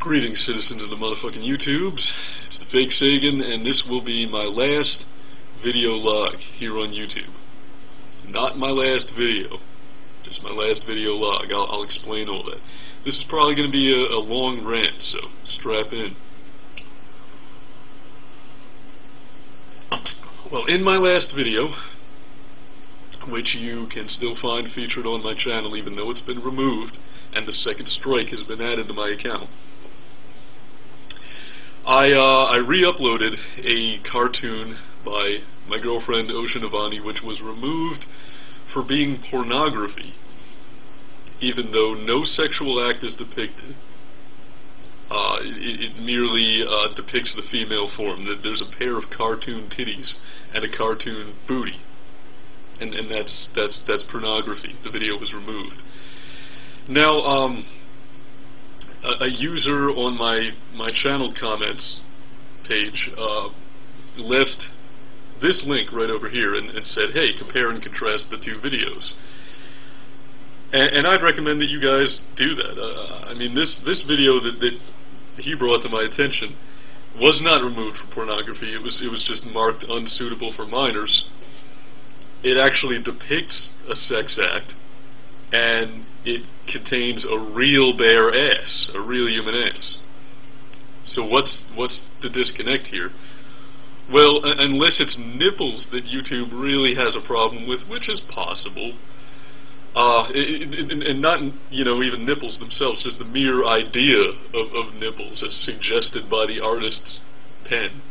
Greetings, citizens of the motherfucking YouTubes. It's the Fake Sagan, and this will be my last video log here on YouTube. Not my last video, just my last video log. I'll explain all that. This is probably going to be a long rant, so strap in. Well, in my last video, which you can still find featured on my channel even though it's been removed, and the second strike has been added to my account, I re-uploaded a cartoon by my girlfriend Ocean Avani, which was removed for being pornography, even though no sexual act is depicted. It merely depicts the female form. That there's a pair of cartoon titties and a cartoon booty, and that's pornography. The video was removed. Now, a user on my channel comments page left this link right over here and said, hey, compare and contrast the two videos. And I'd recommend that you guys do that. I mean, this video that he brought to my attention was not removed for pornography. It was just marked unsuitable for minors. It actually depicts a sex act, and it contains a real bare ass, a real human ass. So what's the disconnect here? Well, unless it's nipples that YouTube really has a problem with, which is possible, and not, you know, even nipples themselves, just the mere idea of nipples as suggested by the artist's pen.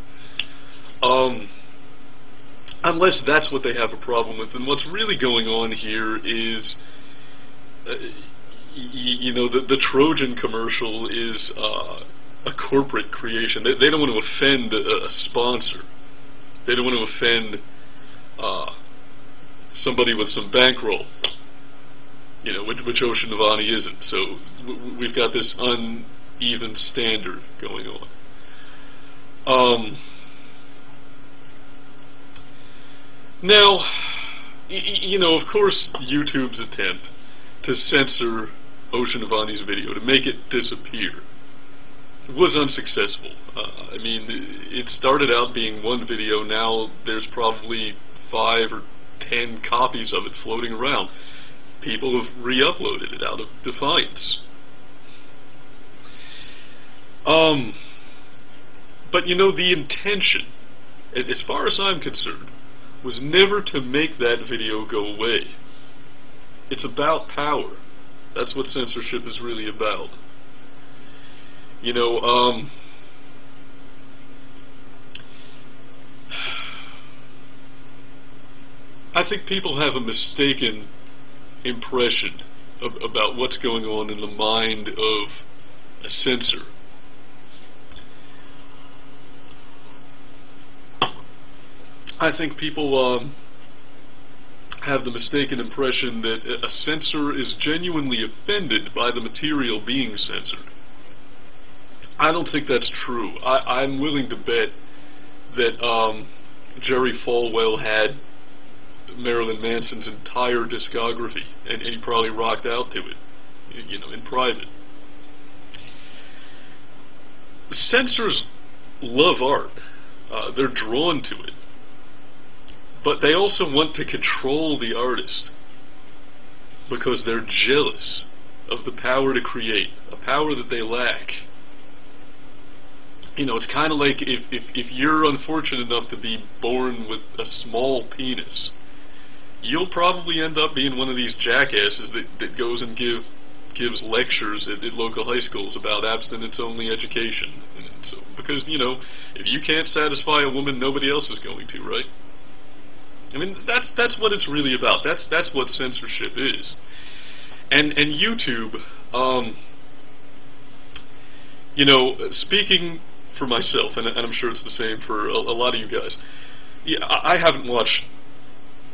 Unless that's what they have a problem with, and what's really going on here is, you know, the Trojan commercial is a corporate creation. They don't want to offend a sponsor. They don't want to offend somebody with some bankroll, you know, which Ocean Avani isn't. So we've got this uneven standard going on. Now, you know, of course, YouTube's attempt to censor Ocean Avani's video, to make it disappear, was unsuccessful. I mean, it started out being one video. Now there's probably 5 or 10 copies of it floating around. People have re-uploaded it out of defiance. But you know, the intention, as far as I'm concerned, was never to make that video go away. It's about power. That's what censorship is really about. You know, I think people have a mistaken impression about what's going on in the mind of a censor. I think people have the mistaken impression that a censor is genuinely offended by the material being censored. I don't think that's true. I'm willing to bet that Jerry Falwell had Marilyn Manson's entire discography, and he probably rocked out to it, you know, in private. Censors love art. They're drawn to it. But they also want to control the artist because they're jealous of the power to create, a power that they lack. You know, it's kind of like if you're unfortunate enough to be born with a small penis, you'll probably end up being one of these jackasses that goes and gives lectures at local high schools about abstinence-only education. And so, because, you know, if you can't satisfy a woman, nobody else is going to, right? I mean, that's what it's really about. That's what censorship is. And YouTube, you know, speaking for myself, and I'm sure it's the same for a lot of you guys, yeah, I haven't watched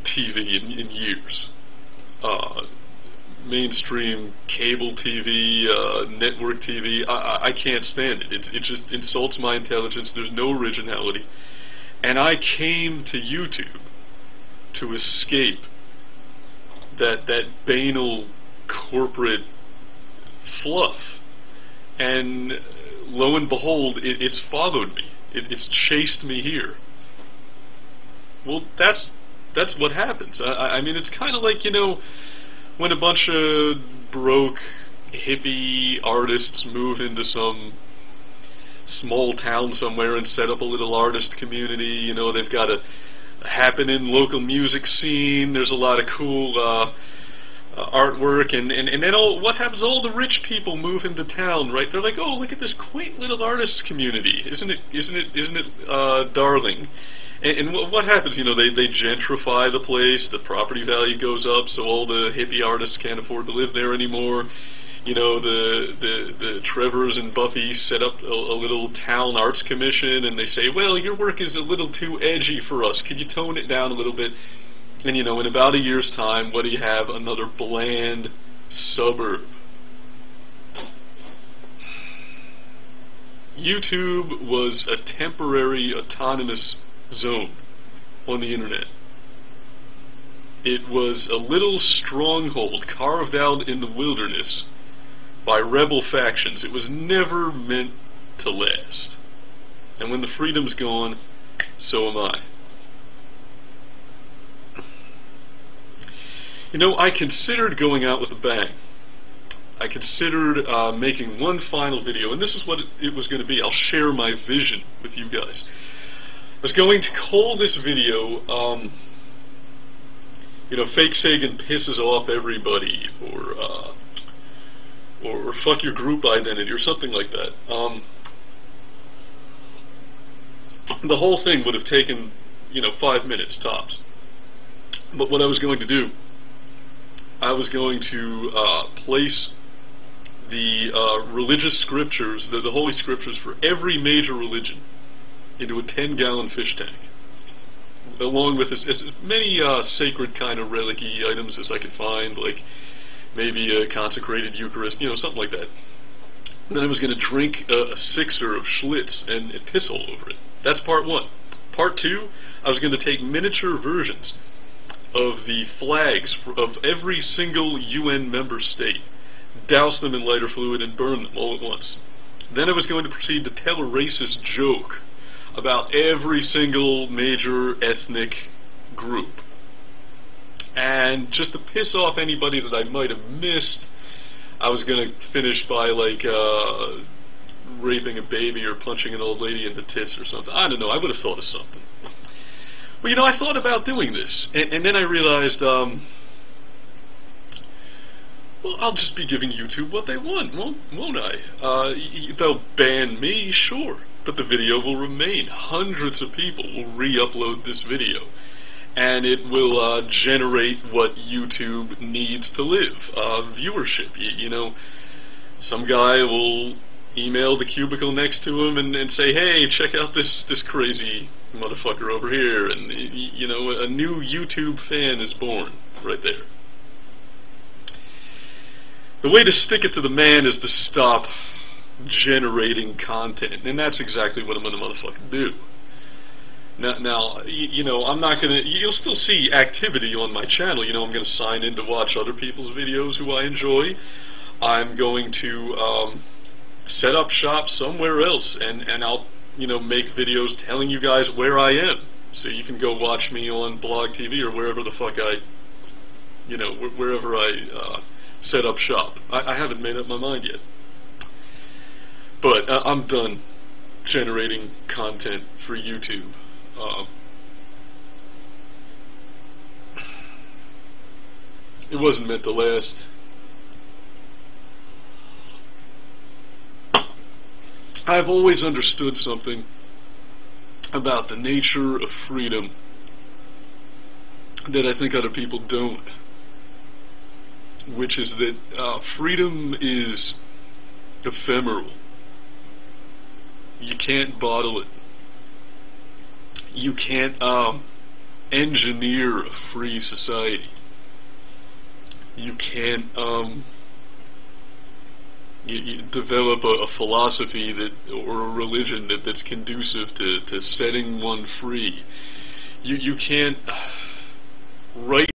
TV in years. Mainstream cable TV, network TV, I can't stand it. It just insults my intelligence. There's no originality. And I came to YouTube to escape that banal corporate fluff. And lo and behold, it's followed me. It's chased me here. Well, that's what happens. I mean, it's kind of like, you know, when a bunch of broke hippie artists move into some small town somewhere and set up a little artist community. You know, they've got a happening local music scene. There's a lot of cool artwork, and then what happens? All the rich people move into town, right? They're like, oh, look at this quaint little artist community. Isn't it darling? And what happens? You know, they gentrify the place. The property value goes up, so all the hippie artists can't afford to live there anymore. You know, the Trevors and Buffy set up a little town arts commission, and they say, well, your work is a little too edgy for us. Could you tone it down a little bit? And, you know, in about a year's time, what do you have? Another bland suburb. YouTube was a temporary autonomous zone on the internet. It was a little stronghold carved out in the wilderness by rebel factions. It was never meant to last. And when the freedom's gone, so am I. You know, I considered going out with a bang. I considered making one final video, and this is what it was going to be. I'll share my vision with you guys. I was going to call this video, you know, Fake Sagan pisses off everybody, or fuck your group identity, or something like that. The whole thing would have taken, you know, 5 minutes tops. But what I was going to do, I was going to place the religious scriptures, the holy scriptures for every major religion, into a 10-gallon fish tank, along with as many sacred kind of relic-y items as I could find, like maybe a consecrated Eucharist, you know, something like that. And then I was going to drink a sixer of Schlitz and piss all over it. That's part one. Part two, I was going to take miniature versions of the flags of every single UN member state, douse them in lighter fluid, and burn them all at once. Then I was going to proceed to tell a racist joke about every single major ethnic group. And just to piss off anybody that I might have missed, I was going to finish by, like, raping a baby or punching an old lady in the tits or something. I don't know, I would have thought of something. Well, you know, I thought about doing this, and then I realized, well, I'll just be giving YouTube what they want, won't I? They'll ban me, sure, but the video will remain. Hundreds of people will re-upload this video, and it will generate what YouTube needs to live, viewership. You know, some guy will email the cubicle next to him and say, hey, check out this crazy motherfucker over here, and, you know, a new YouTube fan is born right there. The way to stick it to the man is to stop generating content, and that's exactly what I'm gonna motherfucking do. Now, you know, I'm not gonna, you'll still see activity on my channel. You know, I'm gonna sign in to watch other people's videos who I enjoy. I'm going to set up shop somewhere else, and I'll, you know, make videos telling you guys where I am, so you can go watch me on Blog TV or wherever the fuck I, you know, wherever I set up shop. I haven't made up my mind yet, but I'm done generating content for YouTube. It wasn't meant to last. I've always understood something about the nature of freedom that I think other people don't, which is that freedom is ephemeral. You can't bottle it. You can't engineer a free society. You can't you develop a philosophy that, or a religion that's conducive to setting one free. You can't write